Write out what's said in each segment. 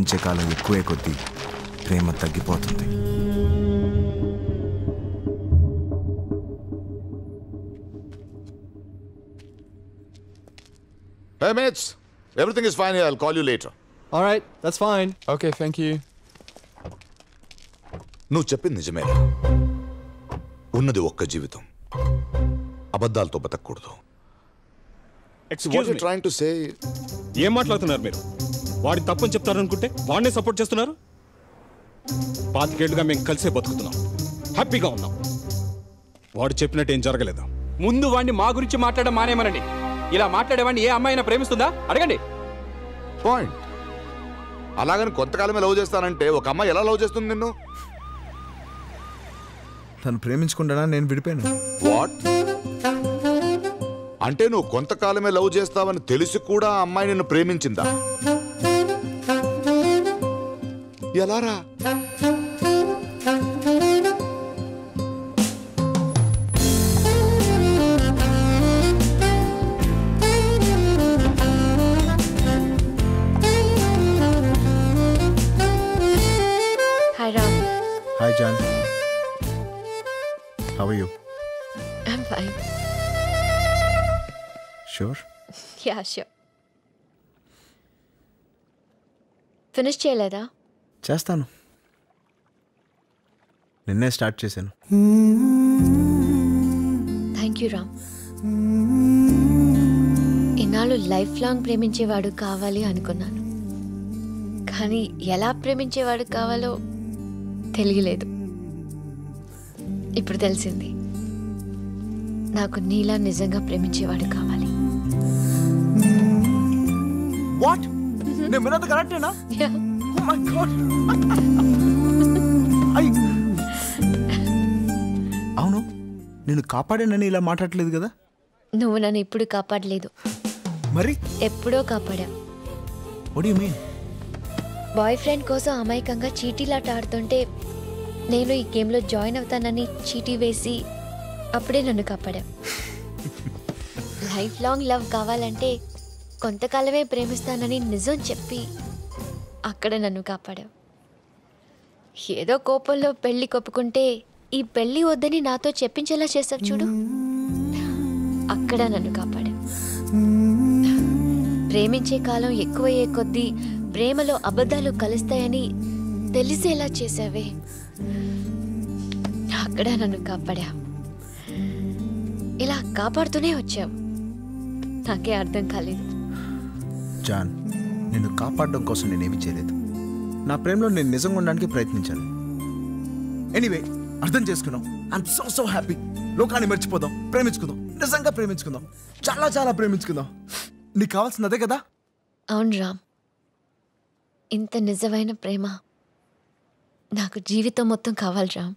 ప్రేమించే కాలం ఎక్కువే కొద్దీ ప్రేమ తగ్గిపోతుంది. Hey mates, everything is fine here. I'll call you later. All right, that's fine. Okay, thank you. నువ్వు చెప్పింది నిజమేరా. ఉన్నది ఒక్క జీవితం. అబద్ధాలతో బతకూడదు. What you trying to say? ఏం మాట్లాడుతున్నారు మీరు? వాడి తప్పని చెప్తారనుకుంటే వాడినే సపోర్ట్ చేస్తున్నారు. 5 ఏళ్లుగా మేము కలిసే బతుకుతున్నాం, హ్యాపీగా ఉన్నాం. వాడు చెప్పినట్టు ఏం జరగలేదు. ముందు వాడిని మా గురించి మాట్లాడడం మానేమనండి. ఇలా మాట్లాడేవాడిని ఏ అమ్మాయినా ప్రేమిస్తుందా అడగండి. పాయింట్. అలాగని కొంతకాలమే లవ్ చేస్తానంటే ఒక అమ్మాయి ఎలా లవ్ చేస్తుంది నిన్ను? తను ప్రేమించుకుంటానా నేను విడిపోయాను. వాట్? అంటే నువ్వు కొంతకాలమే లవ్ చేస్తావని తెలిసి కూడా ఆ అమ్మాయి నిన్ను ప్రేమించిందా? ఎలారా? Hi Ram. Hi John. How are you? I'm fine. Sure? Yeah, sure. Finish చేయలేదా? చేస్తాను. నిన్నే స్టార్ట్ చేశాను. Thank you Ram. ఇన్నాళ్ళు లైఫ్ లాంగ్ ప్రేమించేవాడు కావాలి అనుకున్నాను, కానీ ఎలా ప్రేమించేవాడు కావాలో తెలియలేదు. ఇప్పుడు తెలిసింది. నాకు నీలా నిజంగా ప్రేమించేవాడు కావాలి. వాట్? నేను విన్నది కరెక్టేనా? Oh my god. అవును, నేను కాపాడానని ఇలా మాట్లాడలేదు కదా? నువ్వు నన్ను ఇప్పుడు కాపాడలేదు, మరి ఎప్పుడో కాపాడా. What do you mean? Boyfriend కోసం అమాయకంగా చీటీలాట ఆడుతుంటే నేను ఈ గేమ్లో జాయిన్ అవుతానని చీటీ వేసి అప్పుడే నన్ను కాపాడా. లైఫ్ లాంగ్ లవ్ కావాలంటే కొంతకాలమే ప్రేమిస్తానని నిజం చెప్పి అక్కడ నన్ను కాపాడా. ఏదో కోపంలో పెళ్లి కొప్పుకుంటే ఈ పెళ్లి వద్దని నాతో చెప్పించేలా చేసావు చూడు, అక్కడ నన్ను కాపాడా. ప్రేమించే కాలం ఎక్కువయ్యే కొద్దీ ప్రేమలో అబద్ధాలు కలుస్తాయని తెలిసేలా చేసావే, అక్కడ నన్ను కాపాడా. ఇలా కాపాడుతూనే వచ్చావు, నాకే అర్థం కాలేదు. జాన్, నిన్ను కాపాడడం కోసం నేనేమీ చేయలేదు. నా ప్రేమలో నేను నిజంగా ఉండడానికి ప్రయత్నించాను. ఎనీవే, అర్థం చేసుకున్నాం. I'm so happy. లోకాన్ని మర్చిపోదాం, ప్రేమించుకుందాం, నిజంగా ప్రేమించుకుందాం, చాలా చాలా ప్రేమించుకుందాం. నీకు కావాల్సింది అదే కదా? అవును రామ్, ఇంత నిజమైన ప్రేమ నాకు జీవితం మొత్తం కావాలి రామ్.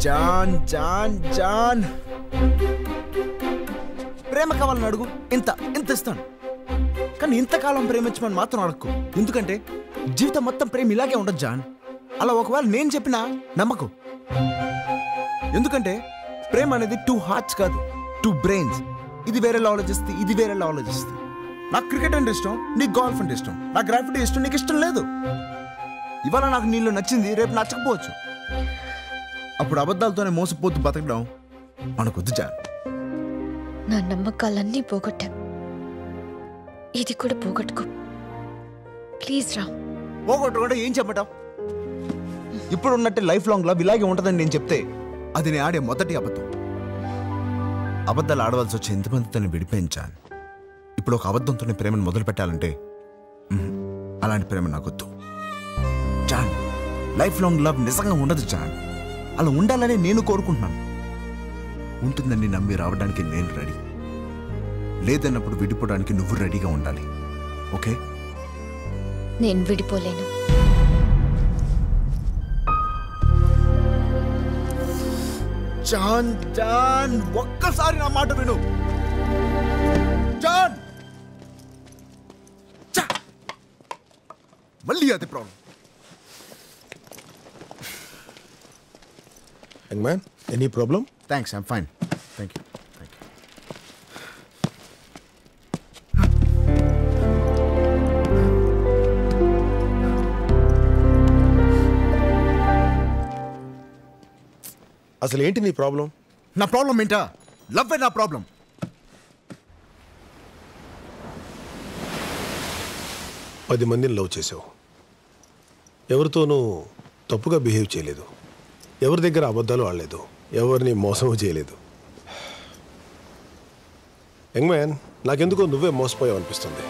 జాన్ జాన్ జాన్, ప్రేమ కావాలని అడుగు, ఇంత ఇస్తాను. కానీ ఇంతకాలం ప్రేమించమని మాత్రం అడగకు. ఎందుకంటే జీవితం మొత్తం ప్రేమ ఇలాగే ఉండదు జాన్. అలా ఒకవేళ నేను చెప్పినా నమ్మకు. ఎందుకంటే ప్రేమ అనేది 2 హార్ట్స్ కాదు, 2 బ్రెయిన్స్. ఇది వేరేలా ఆలోచిస్తుంది, ఇది వేరేలా ఆలోచిస్తుంది. నాకు క్రికెట్ అంటే ఇష్టం, నీకు గోల్ఫ్ అంటే ఇష్టం. నాకు గ్రాఫిటీ ఇష్టం, నీకు ఇష్టం లేదు. ఇవాళ నాకు నీళ్ళు నచ్చింది, రేపు నచ్చకపోవచ్చు. అప్పుడు అబద్ధాలతోనే మోసపోతూ బతకడం మనకొద్దు జాన్. నా నమ్మకాలన్నీ పోగొట్టా, ఇది కూడా పోగొట్టుకో ప్లీజ్ రామ్. పోగొట్టుకుంటే ఏం చెప్పటం? ఇప్పుడు ఉన్నట్టే లైఫ్ లాంగ్ లవ్ ఇలాగే ఉంటుందని నేను చెప్తే అది నేను ఆడే మొదటి అబద్ధం. అబద్ధాలు ఆడవలసి వచ్చి ఎంతమందితో విడిపోయాను జాన్. ఇప్పుడు ఒక అబద్ధంతో ప్రేమను మొదలు పెట్టాలంటే అలాంటి ప్రేమ నాకొద్దు జాన్. లైఫ్ లాంగ్ లవ్ నిజంగా ఉండదు జాన్. అలా ఉండాలని నేను కోరుకుంటున్నాను. ఉంటుందని నమ్మి రావడానికి నేను రెడీ. లేదన్నప్పుడు విడిపోవడానికి నువ్వు రెడీగా ఉండాలి. ఓకే? నేను విడిపోలేను. జాన్ జాన్, ఒక్కసారి నా మాట విను జాన్. మళ్ళీ అదే problem. Young man, any problem? Thanks, I'm fine. Thank you. అసలు ఏంటి నీ ప్రాబ్లం? నా ప్రాబ్లం ఏంటా? లవ్ నా ప్రాబ్లం. పది మందిని లవ్ చేసావు, ఎవరితోనూ తప్పుగా బిహేవ్ చేయలేదు, ఎవరి దగ్గర అబద్ధాలు ఆడలేదు, ఎవరిని మోసం చేయలేదు. యంగ్ మ్యాన్, నాకెందుకో నువ్వే మోసపోయావు అనిపిస్తుంది.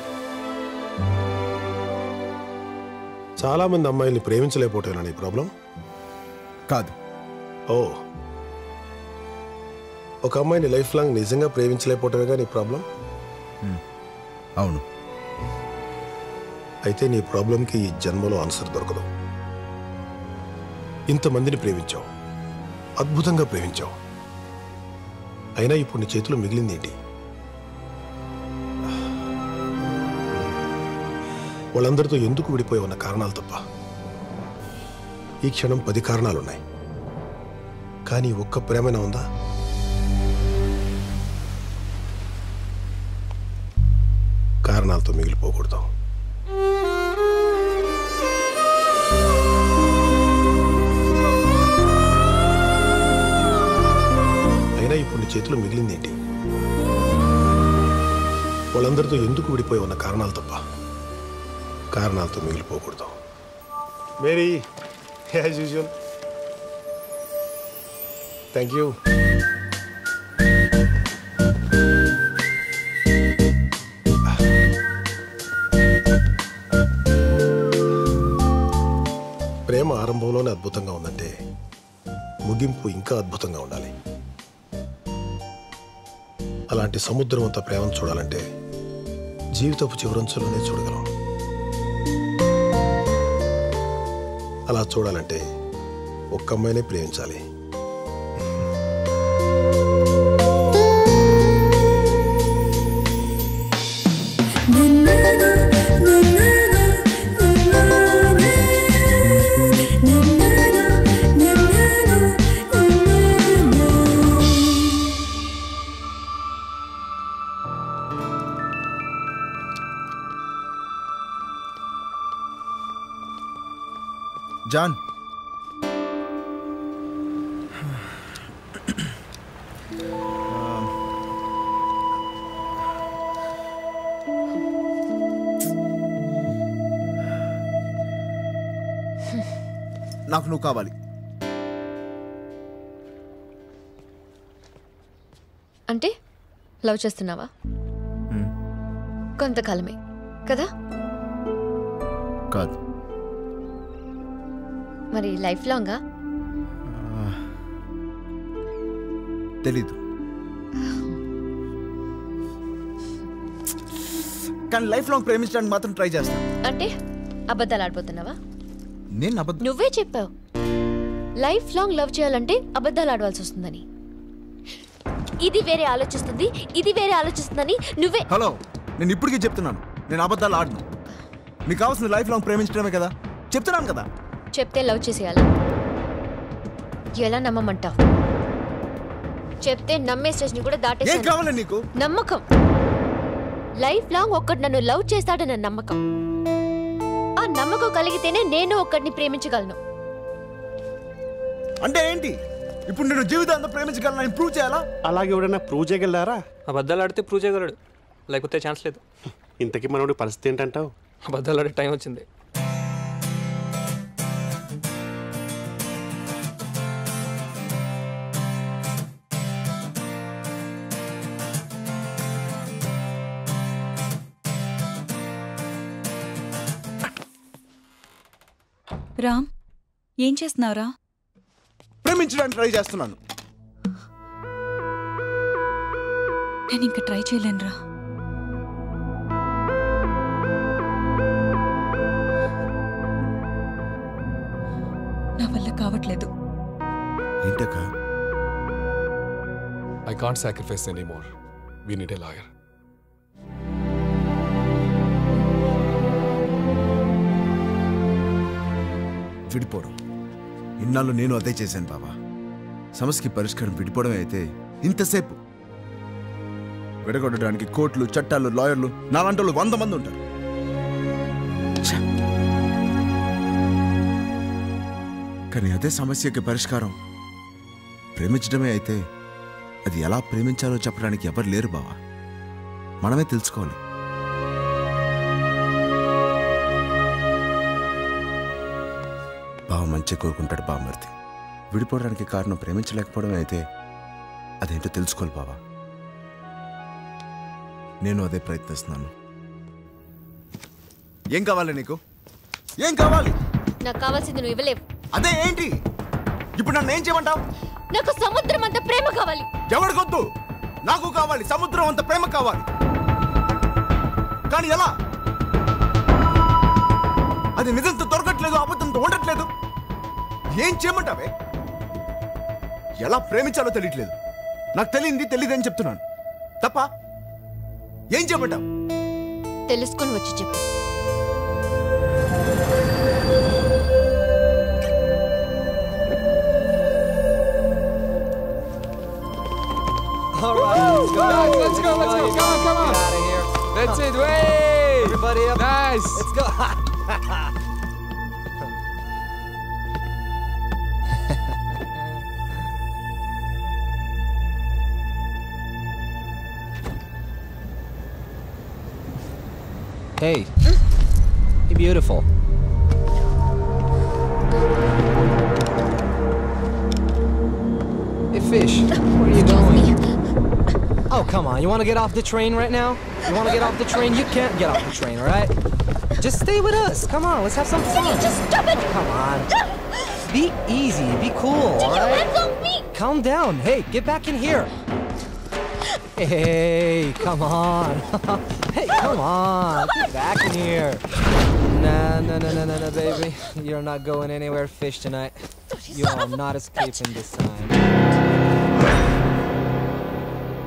చాలామంది అమ్మాయిల్ని ప్రేమించలేకపోవటమేనా నీ ప్రాబ్లం? కాదు. ఓ, ఒక అమ్మాయిని లైఫ్ లాంగ్ నిజంగా ప్రేమించలేకపోవటమేగా నీ ప్రాబ్లం? అవును. అయితే నీ ప్రాబ్లంకి ఈ జన్మలో ఆన్సర్ దొరకదు. ఇంతమందిని ప్రేమించావు, అద్భుతంగా ప్రేమించావు, అయినా ఇప్పుడు నీ చేతిలో మిగిలింది ఏంటి? వాళ్ళందరితో ఎందుకు విడిపోయి ఉన్న కారణాలు తప్ప. ఈ క్షణం 10 కారణాలున్నాయి, కానీ ఒక్క ప్రేమైనా ఉందా? కారణాలతో మిగిలిపోకూడదు. అయినా ఇప్పుడు నీ చేతిలో మిగిలింది ఏంటి? వాళ్ళందరితో ఎందుకు విడిపోయి ఉన్న కారణాలు తప్ప. కారణాలతో మిగిలిపోకూడదు. Mary, as usual. Thank you. ప్రేమ ఆరంభంలోనే అద్భుతంగా ఉందంటే ముగింపు ఇంకా అద్భుతంగా ఉండాలి. అలాంటి సముద్రం అంత ప్రేమను చూడాలంటే జీవితపు చివరంచులోనే చూడగలం. అలా చూడాలంటే ఒక్క అమ్మాయినే ప్రేమించాలి. జాన్, నాకు నువ్వు కావాలి. అంటే లవ్ చేస్తున్నావా? కొంతకాలమే కదా? కాదు. మరి లైఫ్ లాంగా? తెలీదు, కానీ లైఫ్ లాంగ్ ప్రేమించడానికి మాత్రం ట్రై చేస్తాను. అంటే అబద్ధాలు ఆడిపోతున్నావా? నేను నువ్వే చెప్పావు లైఫ్ లాంగ్ లవ్ చేయాలంటే అబద్ధాలు ఆడవలసి వస్తుందని. ఇది వేరే ఆలోచిస్తుంది, ఇది వేరే ఆలోచిస్తుందని నువ్వే. హలో, నేను ఇప్పటికీ చెప్తున్నాను, నేను అబద్ధాలు ఆడను. నీకు కావాల్సిన లైఫ్ లాంగ్ ప్రేమించడమే కదా, చెప్తున్నాను కదా. చెప్తే లవ్ చేసేయాలి. ఎలా నమ్మమంటావు? చెప్తే నమ్మే స్టేజ్ని కూడా ఏం దాటేసాను. కావాలి నీకు? నమ్మకం. లైఫ్ లాంగ్ ఒక్కడు నన్ను లవ్ చేస్తాడన్న నమ్మకం. ఆ నమ్మకం కలిగితేనే నేను ఒక్కడిని ప్రేమించగలను. అంటే ఏంటి? ఇప్పుడు నేను జీవితాంతం ప్రేమించగలను ప్రూవ్ చేయాలా? అలాగే ఎవడన్నా ప్రూవ్ చేయగలరా? అబద్ధాలు ఆడితే ప్రూవ్ చేయగలడు, లేకపోతే ఛాన్స్ లేదు. ఇంతకీ మనోడి పరిస్థితి ఏంటంటావు? అబద్ధాలు ఆడే టైం వచ్చింది. రామ్, ఏం చేస్తున్నావురా? ప్రేమించడానికి ట్రై చేస్తున్నాను. నేను ఇంకా ట్రై చేయలేనురా. నా వల్ల కావట్లేదు. ఏంటక్క? I can't sacrifice anymore. We need a lawyer. విడిపోవడం. ఇన్నాళ్ళు నేను అదే చేశాను బాబా. సమస్యకి పరిష్కారం విడిపోవడమే అయితే ఇంతసేపు విడగొట్టడానికి కోర్టులు, చట్టాలు, లాయర్లు, నాలాంటి వాళ్ళు 100 మంది ఉంటారు. కానీ అదే సమస్యకి పరిష్కారం ప్రేమించడమే అయితే అది ఎలా ప్రేమించాలో చెప్పడానికి ఎవరు లేరు బావా. మనమే తెలుసుకోవాలి. బావ మంచిగా కోరుకుంటాడు బామ్మర్ది. విడిపోవడానికి కారణం ప్రేమించలేకపోవడమే అయితే అదేంటో తెలుసుకోవాలి బావా. నేను అదే ప్రయత్నిస్తున్నాను. ఏం కావాలి నీకు? ఏం కావాలి? నాకు కావాల్సింది నువ్వు ఇవ్వలేవు. అదే ఏంటి? ఇప్పుడు నన్ను ఏం చేయమంటావు? నాకు సముద్రం అంత ప్రేమ కావాలి. ఎవరికొద్దు? నాకు కావాలి. సముద్రం అంత ప్రేమ కావాలి. కానీ ఎలా? అది నిజంతో దొరకట్లేదు, అబద్ధంతో ఉండట్లేదు. ఏం చేయమంటావే? ఎలా ప్రేమించాలో తెలియట్లేదు. నాకు తెలియదని చెప్తున్నాను తప్ప. ఏం చేయమంటావు? తెలుసుకొని వచ్చి చెప్పు. All right, let's go. Let's go. Come on. Get out of here. That's it. Way. Everybody up. Nice. Let's go. Hey. You're beautiful. Hey, fish. Where are you going? Oh, come on. You want to get off the train right now? You want to get off the train? You can't get off the train, all right? Just stay with us. Come on. Let's have some fun. Just stop it. Come on. Be easy. Be cool, all Take your right? hands off me. Calm down. Hey, get back in here. Hey, come on. Hey, come on. Get back in here. No, baby. You're not going anywhere, fish, tonight. You are not escaping this time.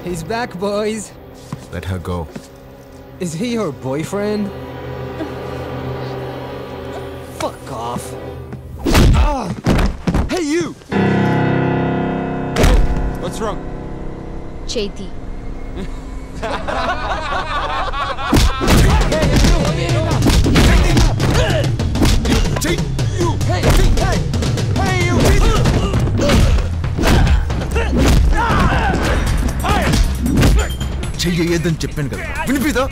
He's back, boys. Let her go. Is he your boyfriend? Fuck off. Ah! Hey, you! What's wrong? చేతి. చెయ్యొద్దని చెప్పాను కదా, వినిపిదా?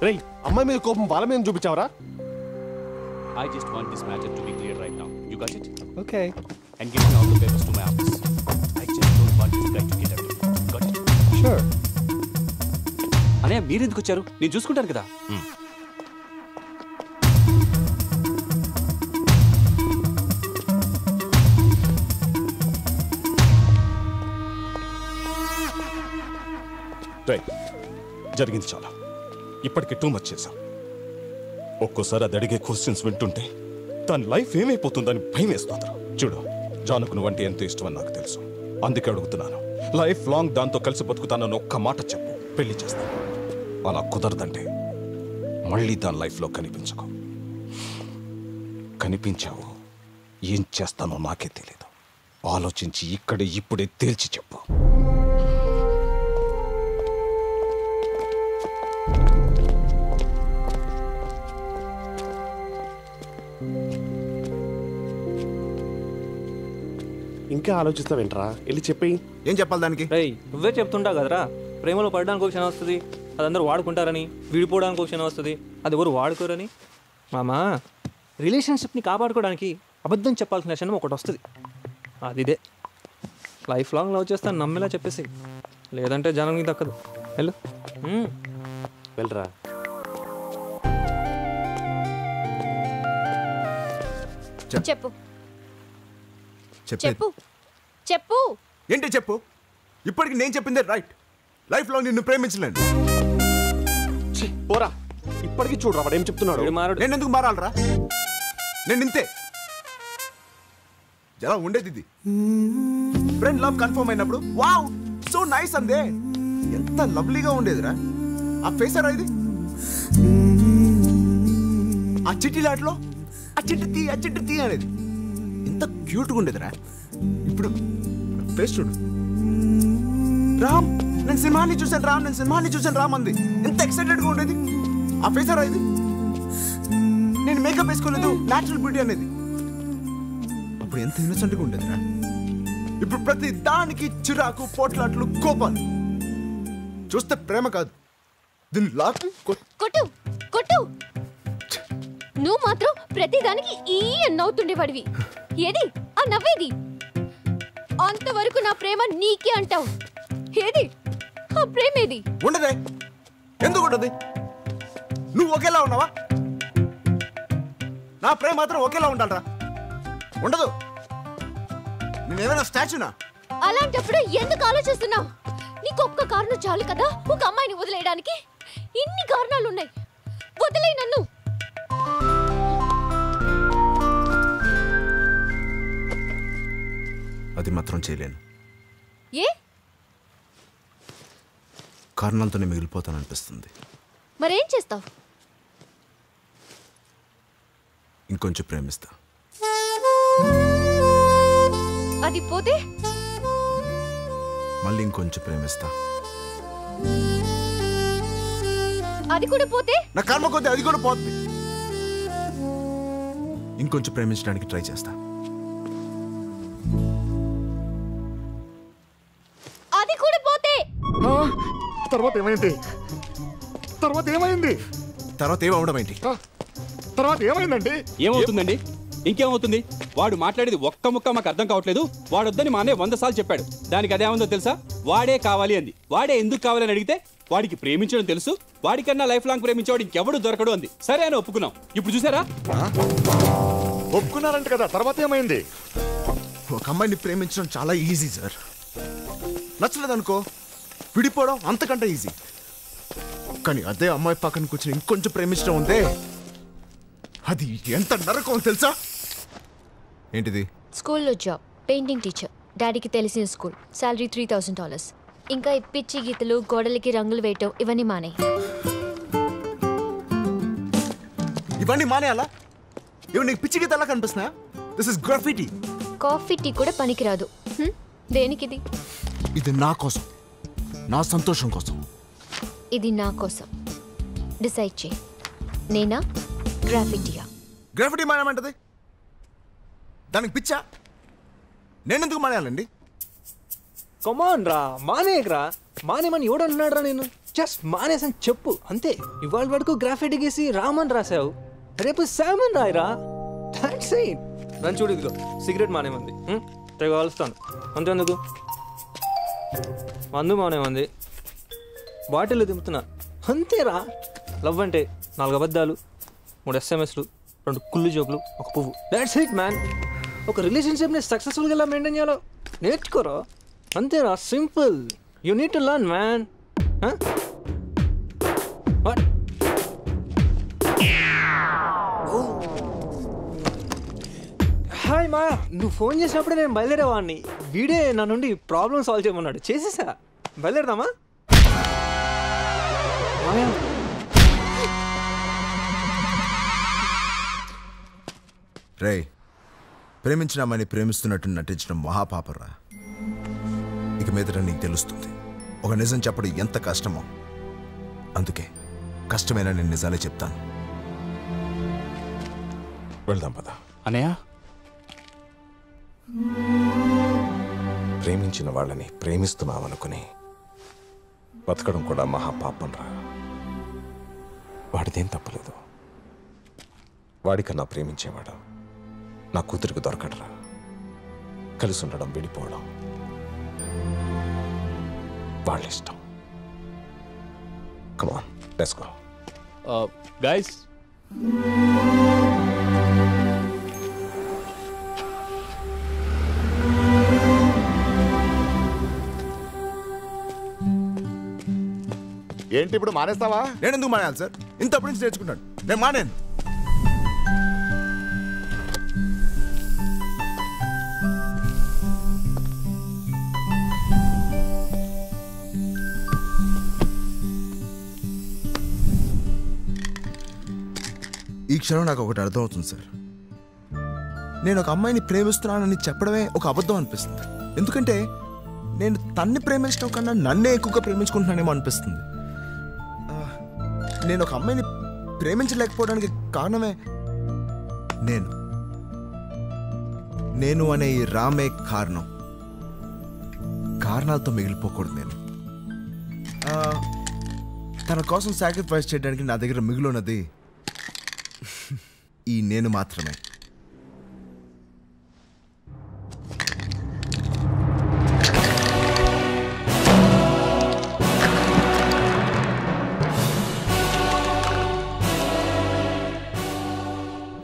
రేయ్, అమ్మాయి మీద కోపం వాళ్ళ మీద చూపించావరా? I just want this matter to be clear right now. You got it? Okay. And give me all the papers to my office. I just don't want this guy to get away. Got it? Sure. అనే మీరు ఎందుకు వచ్చారు? నేను చూసుకుంటాను కదా. Right, జరిగింది చాలా. ఇప్పటికే టూ మచ్ చేశాం. ఒక్కోసారి అది అడిగే క్వశ్చన్స్ వింటుంటే తన లైఫ్ ఏమైపోతుందని భయం వేస్తుంది. చూడు, జానుకు నువ్వంటే ఎంతో ఇష్టమని నాకు తెలుసు. అందుకే అడుగుతున్నాను, లైఫ్ లాంగ్ దాంతో కలిసి బతుకుతానని ఒక్క మాట చెప్పు, పెళ్లి చేస్తాను. అలా కుదరదంటే మళ్ళీ దాని లైఫ్లో కనిపించకు. కనిపించావు, ఏం చేస్తానో నాకే తెలీదు. ఆలోచించి ఇక్కడే ఇప్పుడే తేల్చి చెప్పు. ఇంకా ఆలోచిస్తావేంట్రా వెళ్ళి చెప్పేయి. ఏం చెప్పాలి దానికి? నువ్వే చెప్తుంటావు కదరా, ప్రేమలో పడడానికి ఒక క్షణం వస్తుంది, అది అందరూ వాడుకుంటారని, విడిపోవడానికి ఒక క్షణం వస్తుంది, అది ఎవరు వాడుకోరని. మామా, రిలేషన్షిప్ని కాపాడుకోవడానికి అబద్ధం చెప్పాల్సిన క్షణం ఒకటి వస్తుంది, అది ఇదే. లైఫ్ లాంగ్ లవ్ చేస్తాను నమ్మేలా చెప్పేసి, లేదంటే జనానికి దక్కదు. వెళ్ళు. వెళ్ళరా. చెప్పు చెప్పేది. చెప్పు చెప్పు ఏంటి చెప్పు? ఇప్పటికి నేను చెప్పిందే రైట్. లైఫ్ లో నిన్ను ప్రేమించలేను. పోరా, ఇప్పటికి చూడరా వాడు ఏం చెప్తున్నాడు. నేను ఎందుకు మారాలరా? నేను ఇంతే. ఎలా ఉండేది ఇది? ఫ్రెండ్ లవ్ కన్ఫర్మ్ అయినప్పుడు వావ్ సో నైస్ అందే. ఎంత లవ్లీగా ఉండేదిరా ఆ ఫేసరా ఇది. ఆ చిట్టిలాట్లో ఆ చిట్టి తీ అనేది ఎంత క్యూట్గా ఉండేదిరా. ఇప్పుడు ఫేస్ చూడు. రామ్ నేను సినిమాని చూసాను రామ్ అంది. ఎంత ఎక్సైటెడ్గా ఉండేది. ఆ ఫేసరా ఇది. నేను మేకప్ వేసుకోలేదు, న్యాచురల్ బ్యూటీ అనేది. అప్పుడు ఎంత ఇన్నోసెంట్గా ఉండేదిరా. ఇప్పుడు ప్రతి దానికి చిరాకు, పోట్లాట్లు, కోపాలు. చూస్తే ప్రేమ కాదు, దీన్ని లాక్కు కొట్టు కొట్టు. నువ్వు మాత్రం ప్రతిదానికి ఈ నవ్వుతుండేవాడివి. ఏది ఆ నవ్వేది? అంతవరకు నా ప్రేమ నీకే అంటావు. ఏది ఆ ప్రేమేది? ఉండదే. ఎందుకు ఉండదు? నువ్వు ఒకేలా ఉన్నావా? నా ప్రేమ మాత్రం ఒకేలా ఉండాలరా. ఉండదు. నేనేమైనా స్టాచ్యూనా? అలాంటప్పుడు ఎందుకు ఆలోచిస్తున్నావు? నీకు ఒక్క కారణం చాలు కదా ఒక అమ్మాయిని వదిలేయడానికి. ఇన్ని కారణాలు ఉన్నాయి. వదిలేయ్ నన్ను. అది మాత్రం చేయలేను. ఏ కారణాలతోనే మిగిలిపోతాననిపిస్తుంది. మరేం చేస్తావు? ఇంకొంచెం ప్రేమిస్తా. అది పోతే మళ్ళీ ఇంకొంచెం ప్రేమిస్తా. అది కూడా పోతే నా కర్మ కొద్ది అది కూడా పోతుంది. ఇంకొంచెం ప్రేమించడానికి ట్రై చేస్తా. అది కూడా పోతే తర్వాత ఏమైంది? తర్వాత ఏమవడం ఏంటి? తర్వాత ఏమైందండి? ఏమవుతుందండి? ఇంకేమవుతుంది? వాడు మాట్లాడేది ఒక్క ముక్క మాకు అర్థం కావట్లేదు. వాడొద్దని మా అన్నయ్య 100 సార్లు చెప్పాడు. దానికి అదేముందో తెలుసా? వాడే కావాలి అంది. వాడే ఎందుకు కావాలని అడిగితే వాడికి ప్రేమించడం తెలుసు, వాడికన్నా లైఫ్ లాంగ్ ప్రేమించేవాడు ఇంకెవడు దొరకడు అంది. సరే అని ఒప్పుకున్నాం. ఇప్పుడు చూసారా? ఒప్పుకున్నారంట కదా, తర్వాత ఏమైంది? ఒక అమ్మాయిని ప్రేమించడం చాలా ఈజీ సార్. నచ్చలేదనుకో విడిపోవడం అంతకంటే ఈజీ. కానీ అదే అమ్మాయి పక్కన కూర్చొని ఇంకొంచెం ప్రేమించడం ఉందే, అది ఎంత నరకం తెలుసా? ఏంటిది? స్కూల్లో జాబ్, పెయింటింగ్ టీచర్. డాడీకి తెలిసిన స్కూల్, శాలరీ $3000. ఇంకా ఈ పిచ్చి గీతలు, గోడలకి రంగులు వేయటం ఇవన్నీ మానే. ఇవన్నీ మానేయాలా? ఇవి నీకు పిచ్చి గీత ఎలా కనిపిస్తున్నా? This is graffiti. Coffee tea కూడా పనికిరాదు. దేనికిది? ఇది నా కోసం, నా సంతోషం కోసం. ఇది నా కోసం. డిసైడ్ చేయి. నేనా గ్రాఫిటీయా? గ్రాఫిటీ మానేమంటది? దానికి పిచ్చా? నేనెందుకు మానేయాలండి? కమాన్ రా, మానేయకరా. మానేమని ఎవడంటున్నాడు రా? నేను జస్ట్ మానేసని చెప్పు అంతే. ఇవాళ వరకు గ్రాఫిటీ గీసి రామన్ రాసావు, రేపు శామన్ రాయరా. That's it. నన్ను చూడు, ఇదిగో సిగరెట్ మానేమంది, తెగ కలుస్తాను అంతేందుకు. మందు మానేమంది, బాటిల్ దింపుతున్నా అంతేరా. లవ్ అంటే 4 అబద్ధాలు, 3 SMS లు, 2 కుళ్ళు జోకులు, 1 పువ్వు. That's it man. ఒక రిలేషన్షిప్ని సక్సెస్ఫుల్గా ఎలా మెయింటైన్ చేయాలో నేర్చుకోరా. అంతేరా, simple. You need to learn man. Hi మా, నువ్వు ఫోన్ చేసినప్పుడే నేను బయలుదేరేవాడిని. వీడే నా నుండి ప్రాబ్లమ్ సాల్వ్ చేయమన్నాడు, చేసేసా. బయలుదేరదామా? రే, ప్రేమించినామని ప్రేమిస్తున్నట్టు నటించడం మహాపాపరా. ఇక మీదట నీకు తెలుస్తుంది ఒక నిజం చెప్పడం ఎంత కష్టమో. అందుకే కష్టమైన నేను నిజాలే చెప్తాను. వెళ్దాం పద. అన్నయ్య ప్రేమించిన వాళ్ళని ప్రేమిస్తున్నామనుకుని బతకడం కూడా మహాపాపం రా. వాడిదేం తప్పలేదు. వాడికన్నా ప్రేమించేవాడు నా కూతురికి దొరకడరా. కలిసి ఉండడం విడిపోవడం వాళ్ళ ఇష్టం. Come on, let's go. Guys. ఏంటి ఇప్పుడు మానేస్తావా? నేను ఎందుకు మానేయాలి సార్? ఇంతప్పటి నుంచి నేర్చుకుంటాను. నేను మానేను. ఈ క్షణం నాకు ఒకటి అర్థమవుతుంది సార్. నేను ఒక అమ్మాయిని ప్రేమిస్తున్నానని చెప్పడమే ఒక అబద్ధం అనిపిస్తుంది. ఎందుకంటే నేను తన్ని ప్రేమించడం కన్నా నన్నే ఎక్కువగా ప్రేమించుకుంటున్నానేమో అనిపిస్తుంది. నేను ఒక అమ్మాయిని ప్రేమించలేకపోవడానికి కారణమే నేను అనే ఈ రామే కారణం. కారణాలతో మిగిలిపోకూడదు. నేను తన కోసం సాక్రిఫైస్ చేయడానికి నా దగ్గర మిగిలినది ఈ నేను మాత్రమే.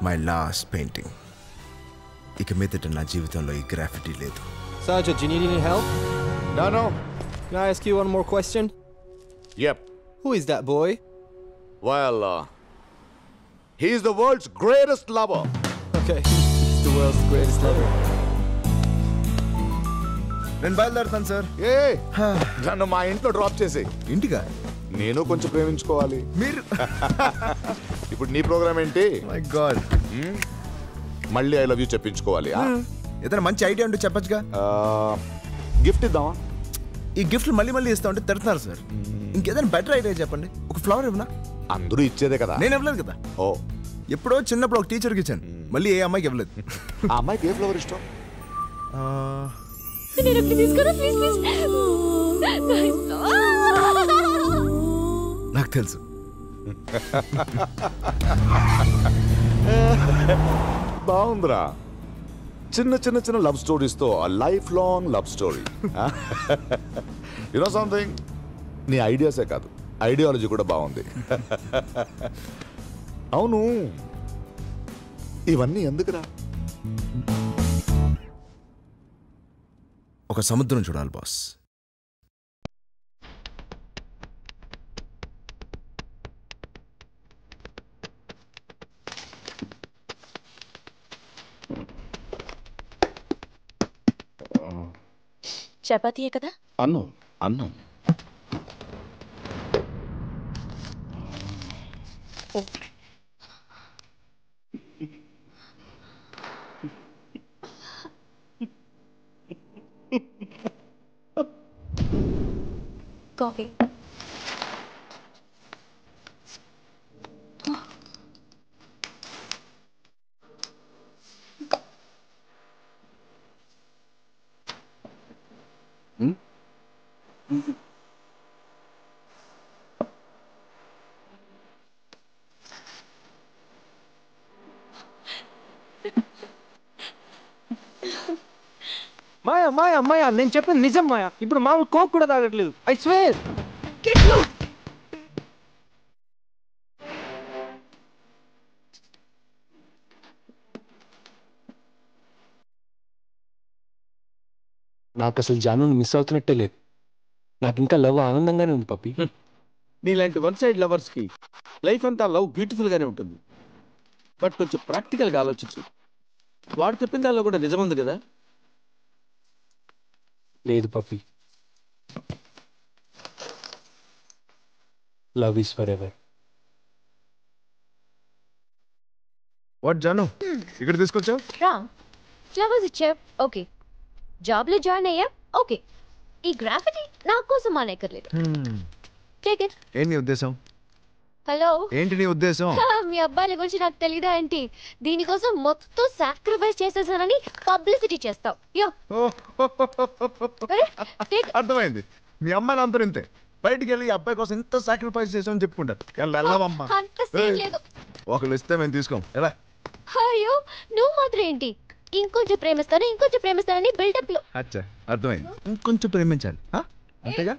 My last painting. ఇక మీదట నా జీవితంలో ఈ గ్రాఫిటీ లేదు. Sergeant, do you need any help? No. Can I ask you one more question? Yep. Who is that boy? Well, he is the world's greatest lover. Okay, he's the world's greatest lover. నేను బయలుదేరుతాను sir. నన్ను మా ఇంట్లో drop చేసి. ఇంటిగా? నేను కొంచెం ప్రేమించుకోవాలి. మీరు ఇప్పుడు నీ ప్రోగ్రామ్ ఏంటి? మై గాడ్, మళ్ళీ ఐ లవ్ యూ చెప్పించుకోవాలి. ఏదైనా మంచి ఐడియా ఉంటే చెప్పచ్చుగా. గిఫ్ట్ ఇద్దామా? ఈ గిఫ్ట్లు మళ్ళీ ఇస్తా ఉంటే తిడుతున్నారు సార్. ఇంకేదైనా బెటర్ ఐడియా చెప్పండి. ఒక ఫ్లవర్ ఇవ్వనా? అందరూ ఇచ్చేదే కదా. నేను ఇవ్వలేదు కదా. ఓ, ఎప్పుడో చిన్నప్పుడు ఒక టీచర్కి ఇచ్చాను. మళ్ళీ ఏ అమ్మాయికి ఇవ్వలేదు. ఆ అమ్మాయికి ఏ ఫ్లవర్ ఇష్టం? నాకు తెలుసు. బాగుందిరా. చిన్న లవ్ స్టోరీస్తో lifelong love story. You know something, నీ ఐడియాసే కాదు ఐడియాలజీ కూడా బాగుంది. అవును, ఇవన్నీ ఎందుకురా? ఒక సముద్రం చూడాలి బాస్. చపాతీయే కదా? అన్నం. కాఫీ. మాయా నేను చెప్పింది నిజం మాయా. ఇప్పుడు మామూలు కోక్ కూడా తాగట్లేదు. I swear. నాకు అసలు జాను మిస్ అవుతున్నట్టే లేదు. నాకు ఇంకా లవ్ ఆనందంగానే ఉంది పప్పి. నీలాంటి వన్ సైడ్ లవర్స్కి లైఫ్ అంతా లవ్ బ్యూటిఫుల్గానే ఉంటుంది. బట్ కొంచెం ప్రాక్టికల్గా ఆలోచించు. వాడు చెప్పిన దానిలో కూడా నిజం ఉంది కదా? లేదు puppy, love is forever. What జాను, ఇక్కడ తీసుకొచ్చావు? రామ్, ఫ్లవర్స్ ఇచ్చా, ఓకే. జాబ్లో జాయిన్ అయ్యా, ఓకే. ఈ గ్రాఫిటీ నా కోసం మానేకర్లేదు. Take it. ఏంటి నీ ఉద్దేశం? హలో ఏంటి నీ ఉద్దేశం? మీ అబ్బాయిల గురించి నాకు తెలీదా ఏంటి? దీనికోసం మొత్తం సాక్రిఫైస్ చేసేసానని పబ్లిసిటీ చేస్తావు. అర్థమైంది. మీ అమ్మాయిని అందరూ ఇంతే. బయటికి వెళ్ళి అబ్బాయి కోసం ఇంత సాక్రిఫైస్ చేసామని చెప్పుకుంటారు. వెళ్ళమ్మా, అంత సీన్ లేదు. ఒకళ్ళు ఇస్తే మేము తీసుకోం. ఎలా? అయ్యో నువ్వు మాత్రం ఏంటి ఇంకొంచెం ప్రేమిస్తానని బిల్డప్ లో. అచ్చా, అర్థమైంది. ఇంకొంచెం ప్రేమించాలి అంతేగా.